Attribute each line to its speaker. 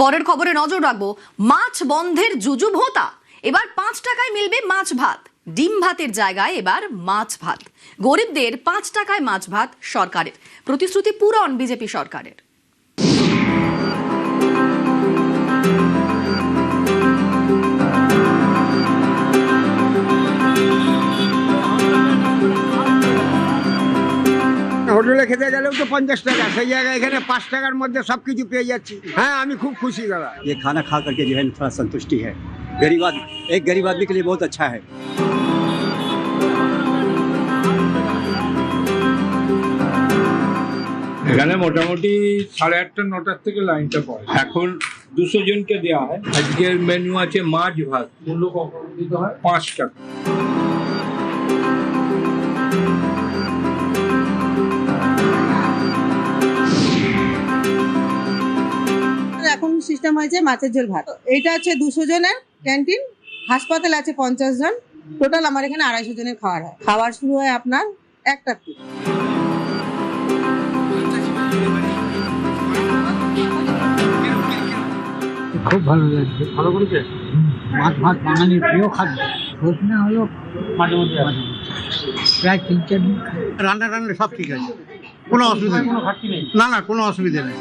Speaker 1: পরের খবরে নজর রাখবো, মাছ বন্ধের জুজুব হোতা। এবার 5 টাকায় মিলবে মাছ ভাত। ডিম ভাতের জায়গায় এবার মাছ ভাত। গরিবদের 5 টাকায় মাছ ভাত সরকারের প্রতিশ্রুতি পূরণ বিজেপি সরকারের।
Speaker 2: হোটেলে খেতে গেলেও তো 50 টাকা, সেই জায়গায় এখানে 5 টাকার মধ্যে সবকিছু পেয়ে যাচ্ছি। হ্যাঁ, আমি খুব খুশি দাদা।
Speaker 3: ये खाना खा करके जो है थोड़ा संतुष्टि है। गरीब आदमी के लिए बहुत अच्छा है।
Speaker 4: এখানে মোটামুটি 8:30 9টার থেকে লাইনটা পড়ে। এখন 200 জনকে দেওয়া হয়। আজকের মেনু আছে মাছ ভাত, মূল্য কত দিতে হয়? 5 টাকা।
Speaker 5: এখন সিস্টেম হয়েছে মাছের ঝোল ভাত। এইটা আছে 200 জনের ক্যান্টিন, হাসপাতাল আছে 50 জন, টোটাল আমার এখানে 250 জনের খাওয়ার হয়। খাবার শুরু হয় আপনার 1টা থেকে।
Speaker 6: খুব ভালো লাগছে, ভালো করেছে। মাছ ভাত বাঙালির প্রিয় খাদ্য। প্রশ্ন হলো মাঝে মধ্যে প্রায় 3-4 দিন
Speaker 2: রান্না সব ঠিক আছে, কোনো অসুবিধা নেই,
Speaker 6: কোনো ঘাটতি নেই।
Speaker 2: না কোনো অসুবিধা নেই।